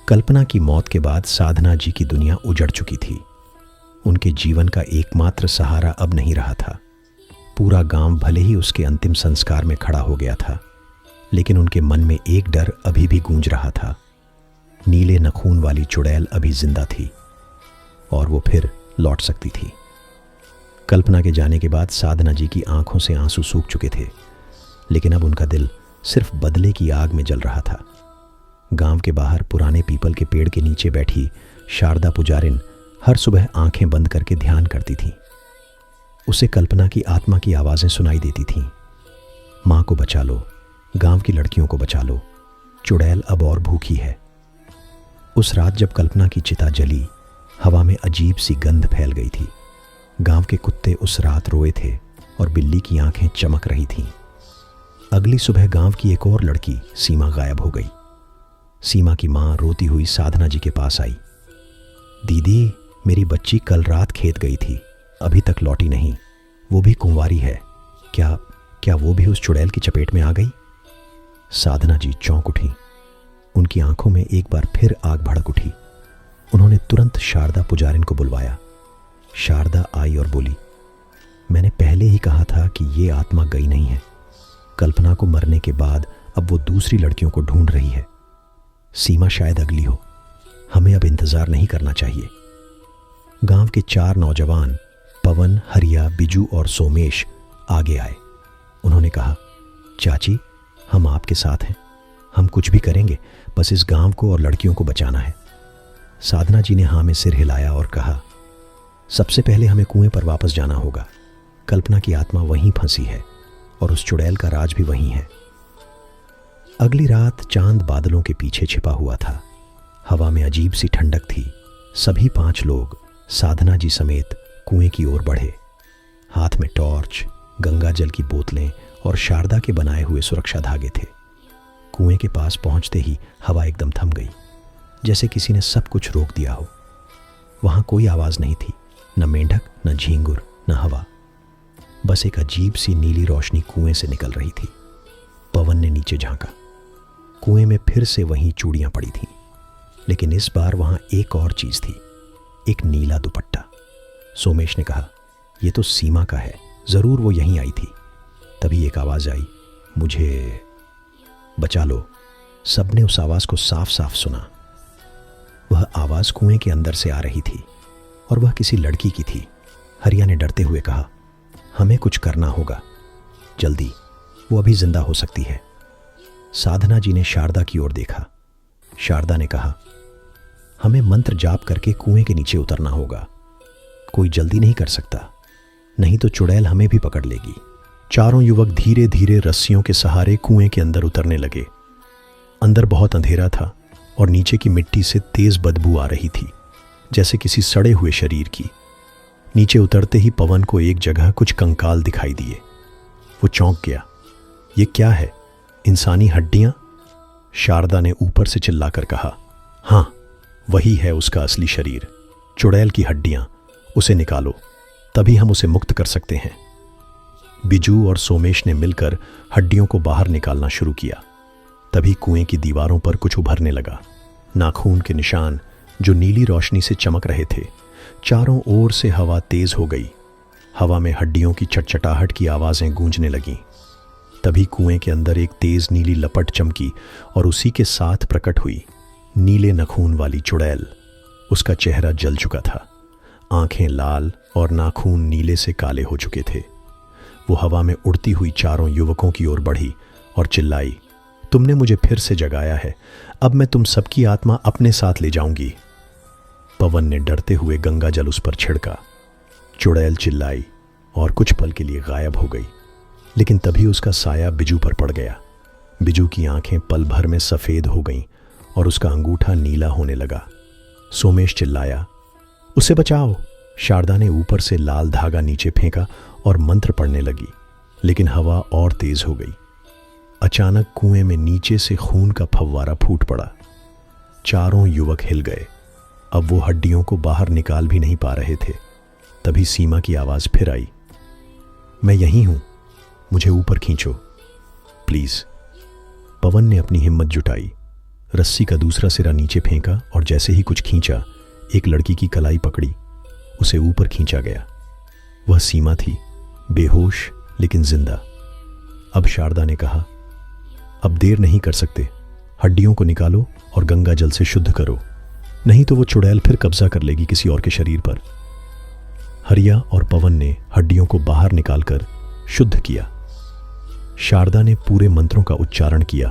कल्पना की मौत के बाद साधना जी की दुनिया उजड़ चुकी थी। उनके जीवन का एकमात्र सहारा अब नहीं रहा था। पूरा गांव भले ही उसके अंतिम संस्कार में खड़ा हो गया था, लेकिन उनके मन में एक डर अभी भी गूंज रहा था। नीले नखून वाली चुड़ैल अभी जिंदा थी और वो फिर लौट सकती थी। कल्पना के जाने के बाद साधना जी की आंखों से आंसू सूख चुके थे, लेकिन अब उनका दिल सिर्फ बदले की आग में जल रहा था। गांव के बाहर पुराने पीपल के पेड़ के नीचे बैठी शारदा पुजारिन हर सुबह आंखें बंद करके ध्यान करती थीं। उसे कल्पना की आत्मा की आवाज़ें सुनाई देती थीं। माँ को बचा लो, गांव की लड़कियों को बचा लो, चुड़ैल अब और भूखी है। उस रात जब कल्पना की चिता जली, हवा में अजीब सी गंध फैल गई थी। गांव के कुत्ते उस रात रोए थे और बिल्ली की आंखें चमक रही थीं। अगली सुबह गांव की एक और लड़की सीमा गायब हो गई। सीमा की माँ रोती हुई साधना जी के पास आई। दीदी, मेरी बच्ची कल रात खेत गई थी, अभी तक लौटी नहीं। वो भी कुंवारी है। क्या वो भी उस चुड़ैल की चपेट में आ गई? साधना जी चौंक उठी। उनकी आंखों में एक बार फिर आग भड़क उठी। उन्होंने तुरंत शारदा पुजारिन को बुलवाया। शारदा आई और बोली, मैंने पहले ही कहा था कि ये आत्मा गई नहीं है। कल्पना को मरने के बाद अब वो दूसरी लड़कियों को ढूंढ रही है। सीमा शायद अगली हो। हमें अब इंतजार नहीं करना चाहिए। गांव के 4 नौजवान पवन, हरिया, बिजू और सोमेश आगे आए। उन्होंने कहा, चाची, हम आपके साथ हैं। हम कुछ भी करेंगे, बस इस गांव को और लड़कियों को बचाना है। साधना जी ने हाँ में सिर हिलाया और कहा, सबसे पहले हमें कुएं पर वापस जाना होगा। कल्पना की आत्मा वहीं फंसी है और उस चुड़ैल का राज भी वहीं है। अगली रात चांद बादलों के पीछे छिपा हुआ था। हवा में अजीब सी ठंडक थी। सभी 5 लोग साधना जी समेत कुएं की ओर बढ़े। हाथ में टॉर्च, गंगा जल की बोतलें और शारदा के बनाए हुए सुरक्षा धागे थे। कुएं के पास पहुंचते ही हवा एकदम थम गई, जैसे किसी ने सब कुछ रोक दिया हो। वहां कोई आवाज नहीं थी, न मेंढक, न झींगुर, न हवा। बस एक अजीब सी नीली रोशनी कुएं से निकल रही थी। पवन ने नीचे झांका। कुएं में फिर से वहीं चूड़ियां पड़ी थीं, लेकिन इस बार वहां एक और चीज थी, एक नीला दुपट्टा। सोमेश ने कहा, यह तो सीमा का है, जरूर वो यहीं आई थी। तभी एक आवाज आई, मुझे बचा लो। सबने उस आवाज को साफ साफ सुना। वह आवाज कुएं के अंदर से आ रही थी और वह किसी लड़की की थी। हरिया ने डरते हुए कहा, हमें कुछ करना होगा, जल्दी, वो अभी जिंदा हो सकती है। साधना जी ने शारदा की ओर देखा। शारदा ने कहा, हमें मंत्र जाप करके कुएं के नीचे उतरना होगा। कोई जल्दी नहीं कर सकता, नहीं तो चुड़ैल हमें भी पकड़ लेगी। चारों युवक धीरे धीरे रस्सियों के सहारे कुएं के अंदर उतरने लगे। अंदर बहुत अंधेरा था और नीचे की मिट्टी से तेज बदबू आ रही थी, जैसे किसी सड़े हुए शरीर की। नीचे उतरते ही पवन को एक जगह कुछ कंकाल दिखाई दिए। वो चौंक गया। ये क्या है, इंसानी हड्डियां? शारदा ने ऊपर से चिल्लाकर कहा, हाँ, वही है उसका असली शरीर, चुड़ैल की हड्डियां। उसे निकालो, तभी हम उसे मुक्त कर सकते हैं। बिजू और सोमेश ने मिलकर हड्डियों को बाहर निकालना शुरू किया। तभी कुएं की दीवारों पर कुछ उभरने लगा, नाखून के निशान जो नीली रोशनी से चमक रहे थे। चारों ओर से हवा तेज हो गई। हवा में हड्डियों की चटचटाहट की आवाजें गूंजने लगीं। तभी कुएं के अंदर एक तेज नीली लपट चमकी और उसी के साथ प्रकट हुई नीले नखून वाली चुड़ैल। उसका चेहरा जल चुका था, आंखें लाल और नाखून नीले से काले हो चुके थे। वो हवा में उड़ती हुई चारों युवकों की ओर बढ़ी और चिल्लाई, तुमने मुझे फिर से जगाया है, अब मैं तुम सबकी आत्मा अपने साथ ले जाऊंगी। पवन ने डरते हुए गंगा जल उस पर छिड़का। चुड़ैल चिल्लाई और कुछ पल के लिए गायब हो गई, लेकिन तभी उसका साया बिजू पर पड़ गया। बिजू की आंखें पल भर में सफेद हो गईं और उसका अंगूठा नीला होने लगा। सोमेश चिल्लाया, उसे बचाओ। शारदा ने ऊपर से लाल धागा नीचे फेंका और मंत्र पढ़ने लगी, लेकिन हवा और तेज हो गई। अचानक कुएं में नीचे से खून का फव्वारा फूट पड़ा। चारों युवक हिल गए। अब वो हड्डियों को बाहर निकाल भी नहीं पा रहे थे। तभी सीमा की आवाज फिर आई, मैं यहीं हूं, मुझे ऊपर खींचो प्लीज। पवन ने अपनी हिम्मत जुटाई। रस्सी का दूसरा सिरा नीचे फेंका और जैसे ही कुछ खींचा, एक लड़की की कलाई पकड़ी, उसे ऊपर खींचा गया। वह सीमा थी, बेहोश लेकिन जिंदा। अब शारदा ने कहा, अब देर नहीं कर सकते, हड्डियों को निकालो और गंगा जल से शुद्ध करो, नहीं तो वो चुड़ैल फिर कब्जा कर लेगी किसी और के शरीर पर। हरिया और पवन ने हड्डियों को बाहर निकालकर शुद्ध किया। शारदा ने पूरे मंत्रों का उच्चारण किया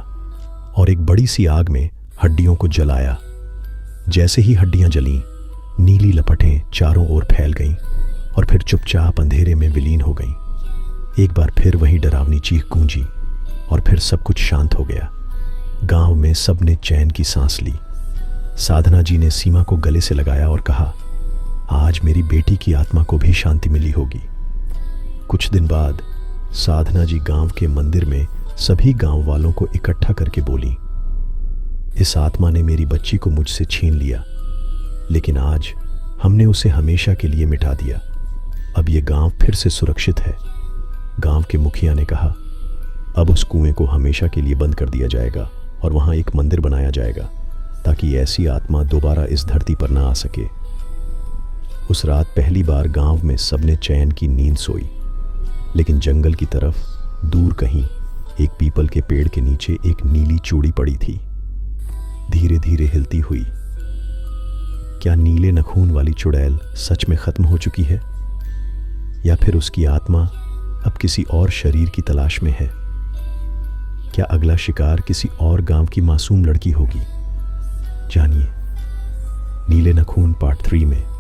और एक बड़ी सी आग में हड्डियों को जलाया। जैसे ही हड्डियां जलीं, नीली लपटें चारों ओर फैल गईं और फिर चुपचाप अंधेरे में विलीन हो गईं। एक बार फिर वही डरावनी चीख गूंजी और फिर सब कुछ शांत हो गया। गांव में सबने चैन की सांस ली। साधना जी ने सीमा को गले से लगाया और कहा, आज मेरी बेटी की आत्मा को भी शांति मिली होगी। कुछ दिन बाद साधना जी गांव के मंदिर में सभी गांव वालों को इकट्ठा करके बोली, इस आत्मा ने मेरी बच्ची को मुझसे छीन लिया, लेकिन आज हमने उसे हमेशा के लिए मिटा दिया। अब ये गांव फिर से सुरक्षित है। गांव के मुखिया ने कहा, अब उस कुएं को हमेशा के लिए बंद कर दिया जाएगा और वहां एक मंदिर बनाया जाएगा ताकि ऐसी आत्मा दोबारा इस धरती पर ना आ सके। उस रात पहली बार गांव में सबने चैन की नींद सोई, लेकिन जंगल की तरफ दूर कहीं एक पीपल के पेड़ के नीचे एक नीली चूड़ी पड़ी थी, धीरे धीरे हिलती हुई। क्या नीले नखून वाली चुड़ैल सच में खत्म हो चुकी है, या फिर उसकी आत्मा अब किसी और शरीर की तलाश में है? क्या अगला शिकार किसी और गांव की मासूम लड़की होगी? जानिए नीले नखून पार्ट 3 में।